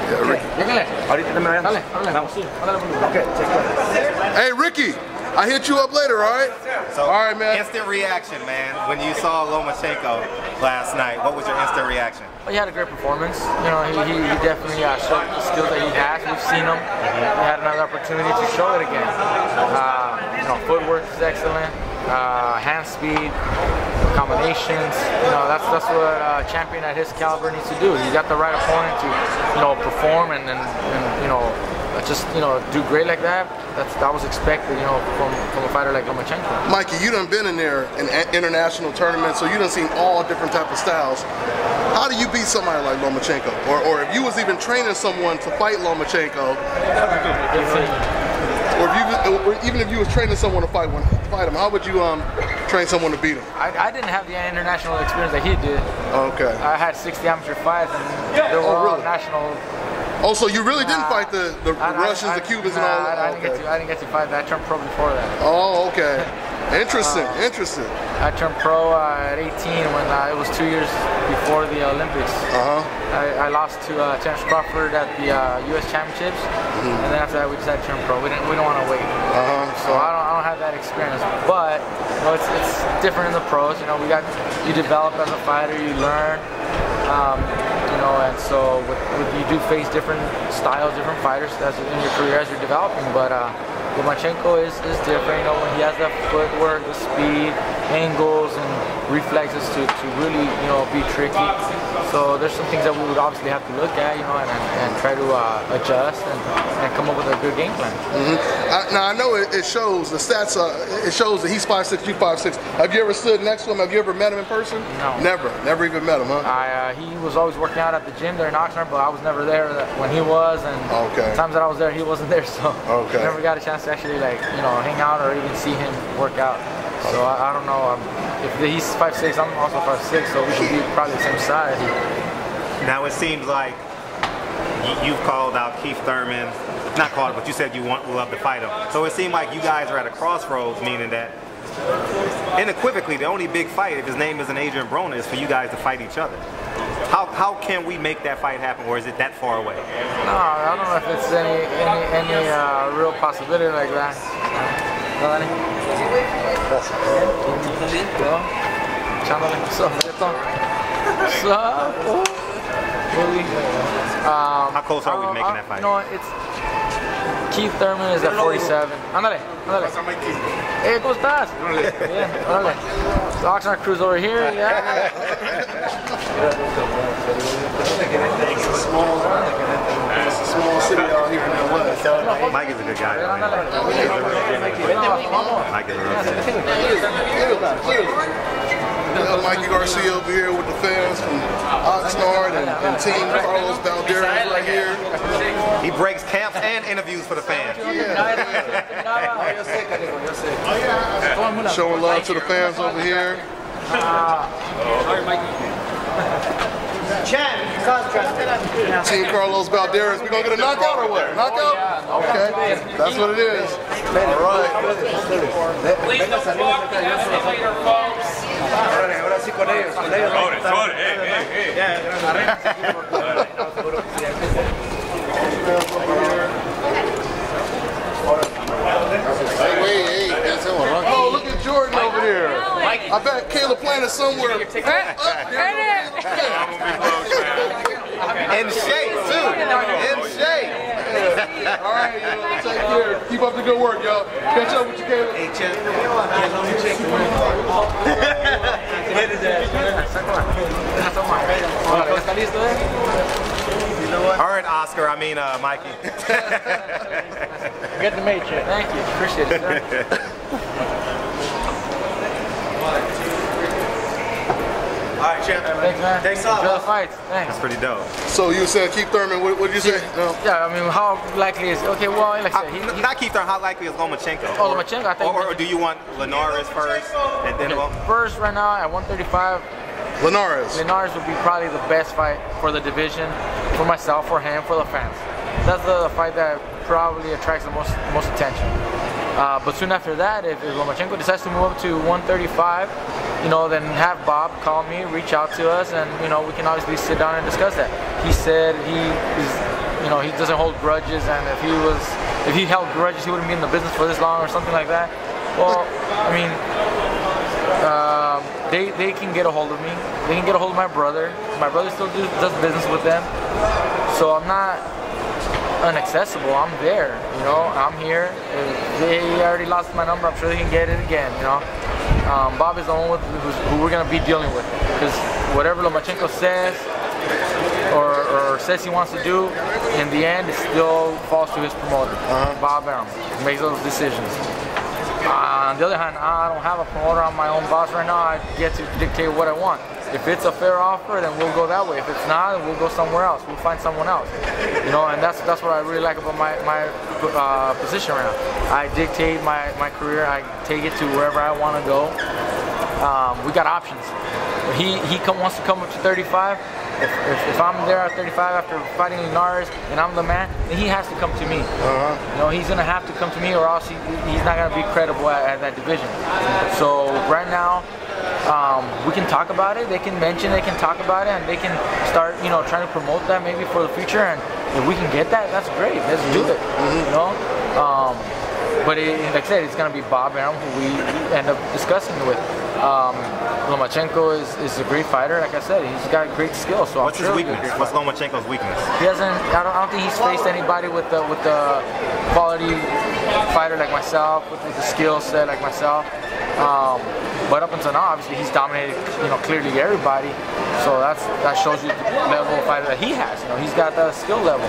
Yeah, Ricky. Hey, Ricky. I hit you up later, all right? So, all right, man. Instant reaction, man. When you saw Lomachenko last night, what was your instant reaction? Well, he had a great performance. You know, he definitely showed the skills that he has. We've seen him. He had another opportunity to show it again. You know, footwork is excellent. Hand speed, combinations. You know, that's what a champion at his caliber needs to do. You got the right opponent to, you know, perform and you know, just, you know, do great like that. That was expected, you know, from a fighter like Lomachenko. Mikey, you done been in there in international tournaments, so you done seen all different type of styles. How do you beat somebody like Lomachenko? Or if you was even training someone to fight Lomachenko, or even if you was training someone to fight him, how would you train someone to beat him? I didn't have the international experience that he did. Okay. I had 60 amateur fights, and they were all national. Oh, so you really didn't fight the Russians, the Cubans, and all that? I didn't get to fight that. I turned pro before that. Oh, okay. Interesting, interesting. I turned pro at 18 when it was 2 years before the Olympics. I lost to Terence Crawford at the U.S. Championships, and then after that we decided to turn pro. We don't want to wait. So I don't have that experience, but you know, it's different in the pros. You know, you develop as a fighter, you learn. You know, and so you do face different styles, different fighters in your career as you're developing. But Lomachenko is different. You know, when he has that footwork, the speed, angles, and reflexes to really, you know, be tricky. So there's some things that we would obviously have to look at, you know, and try to adjust and come up with a good game plan. Now I know it shows the stats. It shows that he's 5'6", you 5'6". Have you ever stood next to him? Have you ever met him in person? No. Never even met him, huh? He was always working out at the gym there in Oxnard, but I was never there when he was, and the times that I was there, he wasn't there, so never got a chance to actually, like, you know, hang out or even see him work out. So I don't know. If he's 5'6", I'm also 5'6", so we should be probably the same size. Now it seems like you've called out Keith Thurman. Not called, but you said you would love to fight him. So it seemed like you guys are at a crossroads, meaning that unequivocally the only big fight, if his name isn't Adrian Broner, is for you guys to fight each other. How can we make that fight happen, or is it that far away? No, I don't know if it's any real possibility like that. How close are we to making that fight? No, it's Keith Thurman is at 47. Ándale. Hey, ¿cómo estás? Bien, órale. The Oxnard crew's over here. Yeah. It's a small city out here in LA. Mike is a good guy. Mike is a real good. Mikey Garcia over here with the fans from Oxnard and Team Carlos Balderas right here. He breaks camps and interviews for the fans. Showing love to the fans over here. Team Carlos Balderas. We gonna get a knockout or what? Knockout? Okay, that's what it is. All right. Oh, look at Jordan over there. I bet Caleb planted somewhere. In shape, too. In shape. All right, yo, take care. Keep up the good work, y'all. Catch up with you, Caleb. Hey, Chip. All right, Oscar. I mean, Mikey. Good to meet you. Thank you. Appreciate it, sir. All right, champ. Thanks, man. Thanks, Enjoy the fights. Thanks. That's pretty dope. So you said Keith Thurman. What did you say? No. Yeah, I mean, how likely is okay? Well, like I said, not Keith Thurman. How likely is Lomachenko? Oh, Lomachenko. I think. Or do you want Linares first and then first right now at 135? Linares. Linares would be probably the best fight for the division, for myself, for him, for the fans. That's the fight that probably attracts the most attention. But soon after that, if Lomachenko decides to move up to 135, you know, then have Bob call me, reach out to us, and you know, we can obviously sit down and discuss that. He said you know, he doesn't hold grudges, and if he held grudges, he wouldn't be in the business for this long or something like that. Well, I mean, they can get a hold of me. They can get a hold of my brother. My brother still does business with them, so I'm not inaccessible. I'm there, you know. I'm here. They already lost my number. I'm sure they can get it again, you know. Bob is the one who we're gonna be dealing with, because whatever Lomachenko says or says he wants to do, in the end, it still falls to his promoter, Bob Arum. He makes those decisions. On the other hand, I don't have a promoter. I'm my own boss right now. I get to dictate what I want. If it's a fair offer, then we'll go that way. If it's not, then we'll go somewhere else. We'll find someone else. You know, and that's what I really like about my position right now. I dictate my career. I take it to wherever I want to go. We got options. He wants to come up to 35. If I'm there at 35 after fighting Linares and I'm the man, then he has to come to me. You know, he's gonna have to come to me, or else he's not gonna be credible at that division. So right now, we can talk about it. They can mention, they can talk about it, and they can start, you know, trying to promote that maybe for the future. And if we can get that, that's great. Let's do it. You know. But like I said, it's gonna be Bob Arum who we end up discussing it with. Lomachenko is a great fighter. Like I said, he's got great skill. So what's his weakness? What's Lomachenko's weakness? He hasn't. I don't think he's faced anybody with the quality fighter like myself, with the skill set like myself. But up until now, obviously, he's dominated, you know, clearly everybody. So that shows you the level of fighter that he has. You know, he's got the skill level.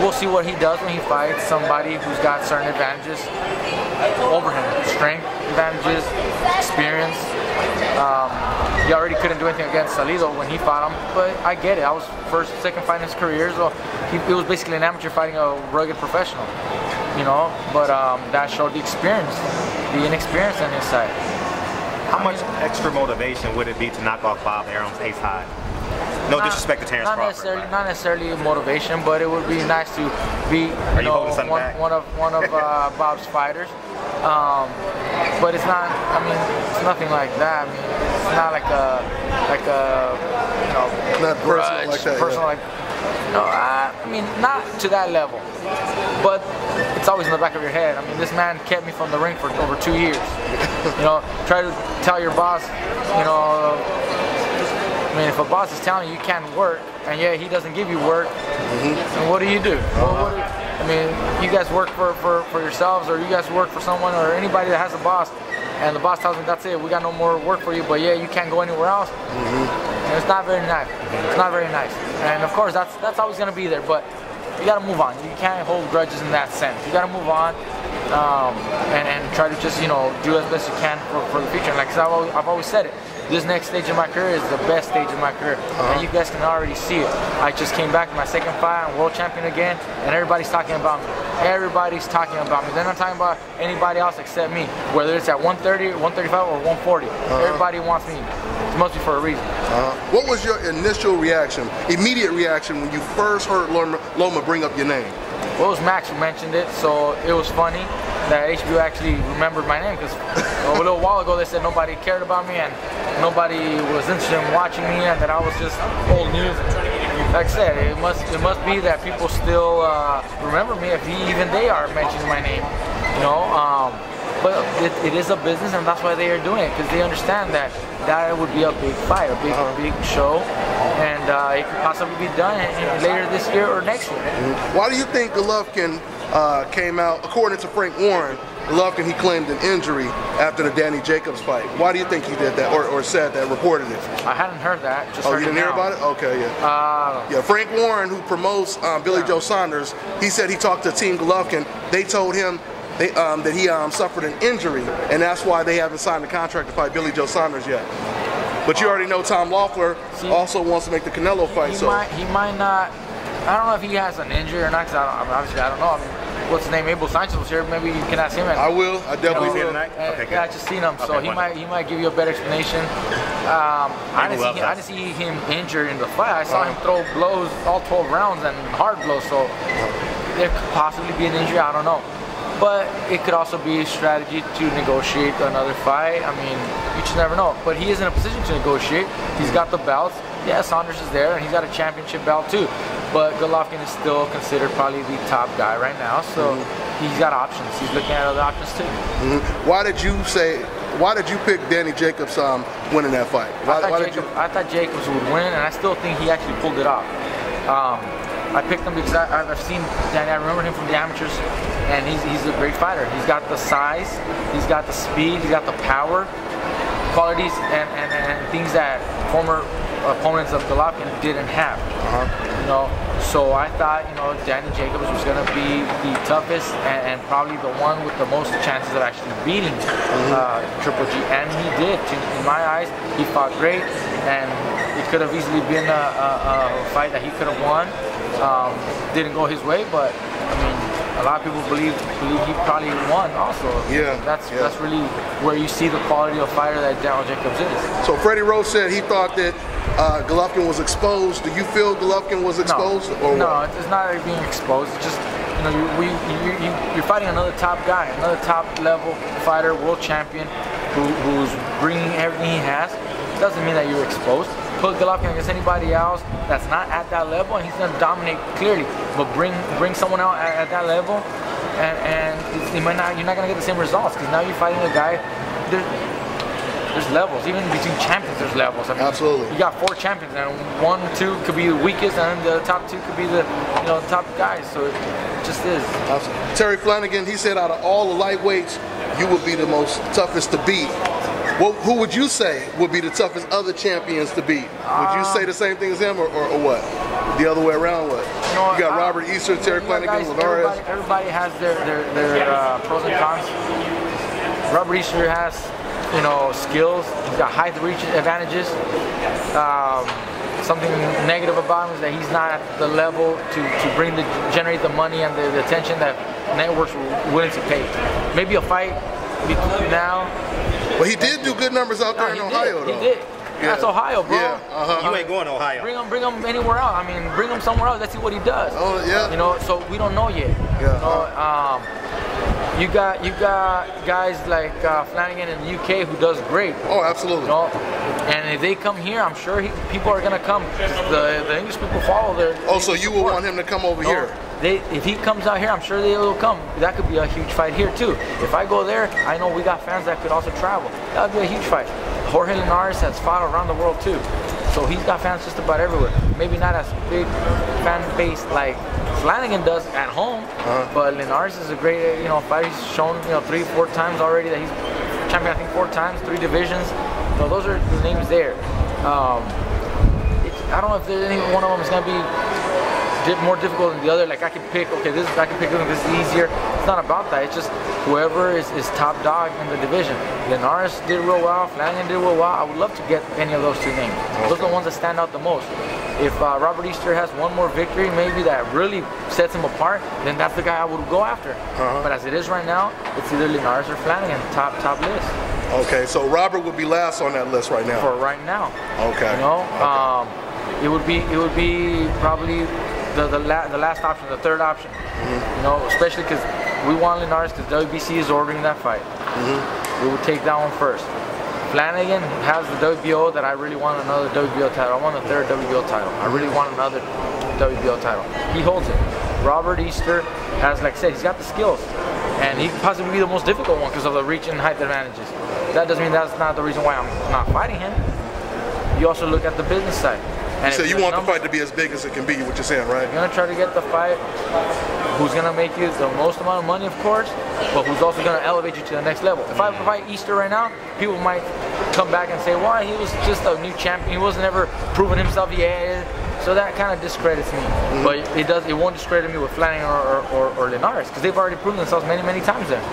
We'll see what he does when he fights somebody who's got certain advantages over him, strength advantages, experience. He already couldn't do anything against Salido when he fought him, but I get it. I was second fight in his career, so it was basically an amateur fighting a rugged professional, you know. But that showed the experience, the inexperience on his side. How much extra motivation would it be to knock off Bob Arum's ace high? No disrespect to Terrence Crawford. Not necessarily motivation, but it would be nice to be one of Bob's fighters. But it's not. I mean, it's nothing like that. I mean, it's not like a you know, not personal like that. Personal like. No, I mean, not to that level. But it's always in the back of your head. I mean, this man kept me from the ring for over 2 years. You know, try to tell your boss, you know. I mean, if a boss is telling you can't work, and yeah, he doesn't give you work, then what do you do? I mean, you guys work for yourselves, or you guys work for someone, or anybody that has a boss, and the boss tells me, that's it, we got no more work for you, but yeah, you can't go anywhere else. And it's not very nice. It's not very nice. And of course, that's always going to be there, but you got to move on. You can't hold grudges in that sense. You got to move on and try to just, you know, do as best you can for the future. And like I said, I've always said it. This next stage of my career is the best stage of my career, and you guys can already see it. I just came back to my second fight. I'm world champion again, and everybody's talking about me. Everybody's talking about me. They're not talking about anybody else except me, whether it's at 130, 135, or 140. Everybody wants me. It must be for a reason. What was your initial reaction, immediate reaction, when you first heard Loma bring up your name? Well, it was Max who mentioned it, so it was funny that HBO actually remembered my name, because a little while ago they said nobody cared about me and nobody was interested in watching me, and that I was just old news. Like I said, it must be that people still remember me if even they are mentioning my name, you know. But it is a business, and that's why they are doing it, because they understand that would be a big fight, a big show, and it could possibly be done later this year or next year. Why do you think Golovkin came out, according to Frank Warren, Golovkin, he claimed an injury after the Danny Jacobs fight? Why do you think he did that, or said that, reported it? I hadn't heard that. Just oh, heard you didn't hear about it? Okay, yeah. Yeah, Frank Warren, who promotes Billy Joe Saunders, he said he talked to Team Golovkin. They told him that he suffered an injury, and that's why they haven't signed the contract to fight Billy Joe Saunders yet. But you already know Tom Loeffler also wants to make the Canelo fight. He might not. I don't know if he has an injury or not, because obviously I don't know. I mean, what's his name? Abel Sanchez was here. Maybe you can ask him. I will. I definitely will. Tonight? Okay, yeah, I just seen him, so he might give you a better explanation. I didn't see him injured in the fight. I saw him throw blows all 12 rounds and hard blows. So there could possibly be an injury. I don't know. But it could also be a strategy to negotiate another fight. I mean, you just never know. But he is in a position to negotiate. He's got the belts. Yeah, Saunders is there, and he's got a championship belt too. But Golovkin is still considered probably the top guy right now. So he's got options. He's looking at other options too. Why did you pick Danny Jacobs winning that fight? I thought Jacobs would win, and I still think he actually pulled it off. I picked him because I've seen Danny. I remember him from the amateurs, and he's a great fighter. He's got the size, he's got the speed, he's got the power, qualities, and things that former opponents of Golovkin didn't have. You know, so I thought, you know, Danny Jacobs was going to be the toughest and probably the one with the most chances of actually beating Triple G, and he did. In my eyes, he fought great, and it could have easily been a fight that he could have won. Didn't go his way, but I mean, a lot of people believe he probably won also. Yeah, that's really where you see the quality of fighter that Danny Jacobs is. So Freddie Rose said he thought that Golovkin was exposed. Do you feel Golovkin was exposed? No, it's not like being exposed. It's just, you know, you're fighting another top guy, another top level fighter, world champion, who's bringing everything he has. It doesn't mean that you're exposed. Put Golovkin against anybody else that's not at that level, and he's going to dominate clearly. But bring someone out at that level, and you're not going to get the same results, because now you're fighting a guy. There's levels, even between champions. There's levels. I mean, absolutely. You got 4 champions, and 1, 2 could be the weakest, and the top 2 could be the top guys. So it just is. Absolutely. Terry Flanagan, he said, out of all the lightweights, you would be the most toughest to beat. Who would you say would be the toughest other champions to beat? Would you say the same thing as him, or what? The other way around, what? You got Robert Easter, Terry Flanagan, Linares. Everybody has their pros and cons. Robert Easter has, you know, skills. He's got height reach advantages. Something negative about him is that he's not at the level to generate the money and the attention that networks were willing to pay. Maybe a fight now. But he did do good numbers out there in Ohio, though. He did. Yeah. That's Ohio, bro. Yeah. You ain't going to Ohio. Bring him anywhere else. I mean, bring him somewhere else. Let's see what he does. Oh, yeah. You know, so we don't know yet. Yeah. You got guys like Flanagan in the UK who does great. Oh, absolutely. You know? And if they come here, I'm sure people are gonna come. The English people follow their. Oh, so you would want him to come over here? If he comes out here, I'm sure they will come. That could be a huge fight here too. If I go there, I know we got fans that could also travel. That would be a huge fight. Jorge Linares has fought around the world too, so he's got fans just about everywhere. Maybe not as big fan base like Flanagan does at home, but Linares is a great, fighter. He's shown, 3-4 times already that he's champion. I think 4 times, 3 divisions. So those are the names there. I don't know if there's any one of them is gonna be more difficult than the other. Like I can pick, okay, I can pick this is easier. It's not about that. It's just whoever is top dog in the division. Linares did real well. Flanagan did real well. I would love to get any of those 2 names. Those are the ones that stand out the most. If Robert Easter has one more victory, maybe that really sets him apart, then that's the guy I would go after. But as it is right now, it's either Linares or Flanagan, top list. Okay, so Robert would be last on that list right now. For right now. Okay. It would be probably the last option, the 3rd option. Especially because we want Linares because WBC is ordering that fight. We would take that one first. Flanagan has the WBO that I really want another WBO title. I want the 3rd WBO title. I really want another WBO title. He holds it. Robert Easter has, like I said, he's got the skills. And he could possibly be the most difficult one because of the reach and height advantages. That doesn't mean that's not the reason why I'm not fighting him. You also look at the business side. And so you want the fight to be as big as it can be, what you're saying, right? You're going to try to get the fight who's going to make you the most amount of money, of course, but who's also going to elevate you to the next level. If I fight Easter right now, people might come back and say, why, he was just a new champion. He wasn't ever proving himself yet. So that kind of discredits me. But it won't discredit me with Flanagan or Linares because they've already proven themselves many times there.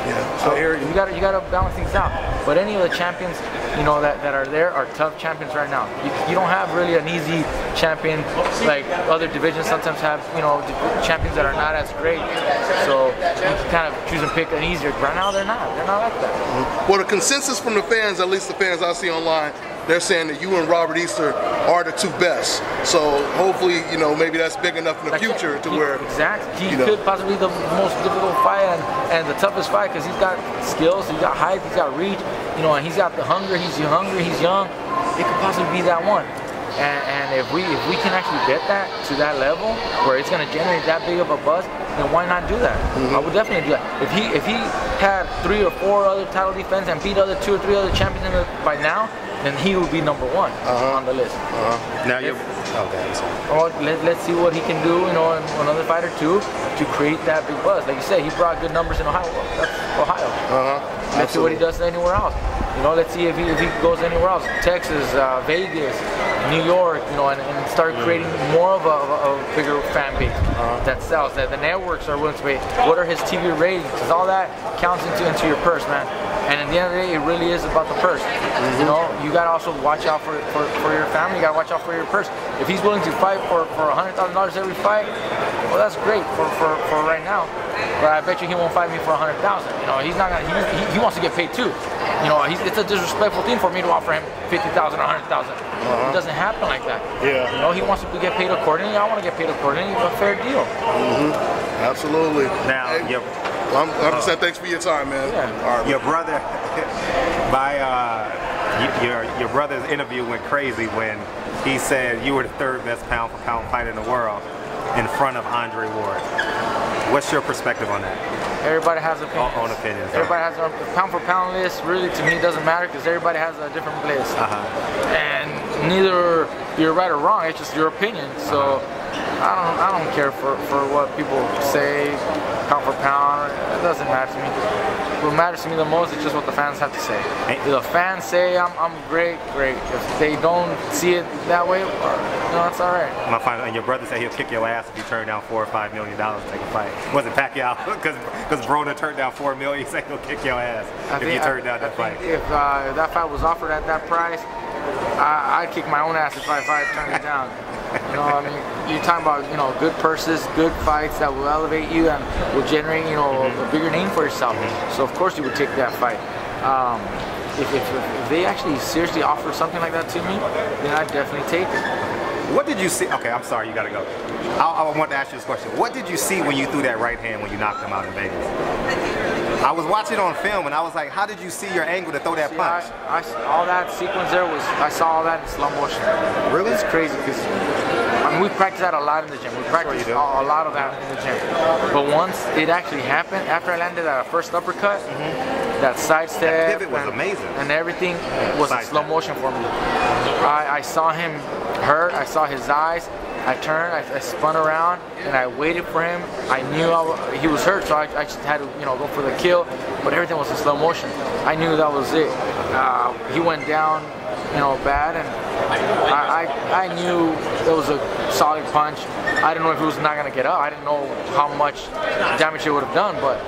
Yeah. So you got to balance things out. But any of the champions, that are there are tough champions right now. You don't have really an easy champion like other divisions sometimes have, champions that are not as great. So you can kind of choose and pick an easier. Right now they're not like that. Well, the consensus from the fans, at least the fans I see online, they're saying that you and Robert Easter are the two best. So hopefully, you know, maybe that's big enough in the future to where exactly he could possibly be the most difficult fight and the toughest fight because he's got skills, he's got height, he's got reach, you know, and he's got the hunger. He's hungry, he's young. It could possibly be that one. And if we can actually get that to that level where it's going to generate that big of a buzz, then why not do that? I would definitely do that. If he had 3 or 4 other title defenses and beat 2 or 3 other champions by now, then he would be number 1 on the list. Now you're let's see what he can do, you know, in another fight or two to create that big buzz. Like you said, he brought good numbers in Ohio. That's Ohio. Let's see what he does anywhere else. You know, let's see if he goes anywhere else. Texas, Vegas, New York, you know, and start creating more of a bigger fan base that sells. That the networks are willing to pay. What are his TV ratings? Because all that counts into your purse, man. And at the end of the day, it really is about the purse. You know, you gotta also watch out for your family. You gotta watch out for your purse. If he's willing to fight for $100,000 every fight, well, that's great for right now. But I bet you he won't fight me for $100,000. You know, he's not gonna. He wants to get paid too. You know, it's a disrespectful thing for me to offer him $50,000 or $100,000. It doesn't happen like that. Yeah. You know, he wants to get paid accordingly. I want to get paid accordingly. A fair deal. Absolutely. Now, hey, I'm just saying thanks for your time, man. Yeah. All right, your brother, your brother's interview went crazy when he said you were the 3rd best pound for pound fighter in the world in front of Andre Ward. What's your perspective on that? Everybody has opinions. Own opinions. Everybody has a pound for pound list. Really, to me, doesn't matter because everybody has a different list. And neither you're right or wrong. It's just your opinion. So I don't care for what people say, pound for pound. It doesn't matter to me. What matters to me the most is just what the fans have to say. If the fans say I'm great, great. If they don't see it that way, no, it's all right. My final, and your brother said he'll kick your ass if you turn down $4 or $5 million to take a fight. Was it Pacquiao? Because Broner turned down $4 million. He said he'll kick your ass if you turn down that fight. If that fight was offered at that price, I'd kick my own ass if I turned it down. You know, I mean, you're talking about, you know, good purses, good fights that will elevate you and will generate, you know, a bigger name for yourself. So of course you would take that fight. If they actually seriously offer something like that to me, then I'd definitely take it. What did you see? Okay, I'm sorry, you gotta go. I want to ask you this question. What did you see when you threw that right hand when you knocked him out in Vegas? I was watching on film and I was like, how did you see your angle to throw that punch? All that sequence there I saw all that in slow motion. Really? It's crazy because I mean, we practice that a lot in the gym. We practice a lot of that in the gym. But once it actually happened, after I landed that first uppercut, that side step, that pivot was amazing, and everything was in slow motion for me. I saw him hurt. I saw his eyes. I turned, I spun around, and I waited for him. I knew he was hurt, so I just had to, you know, go for the kill. But everything was in slow motion. I knew that was it. He went down, you know, bad, and I knew it was a solid punch. I didn't know if he was not gonna get up. I didn't know how much damage it would have done, but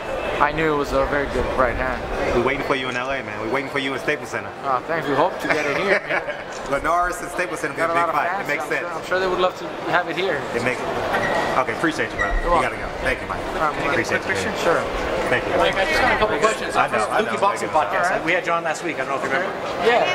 I knew it was a very good right hand. We're waiting for you in LA, man. We're waiting for you in Staples Center. Thanks. We hope to get it here, man. Linares and Staples Center will be a big fight. It makes sense. I'm sure they would love to have it here. Okay, appreciate you, brother. You gotta go. Thank you, Mike. Appreciate you. Sure. Thank you. Mike, I just got a couple questions. I know. Lukey Boxing Podcast. Right. We had you on last week. I don't know if you remember. Yeah.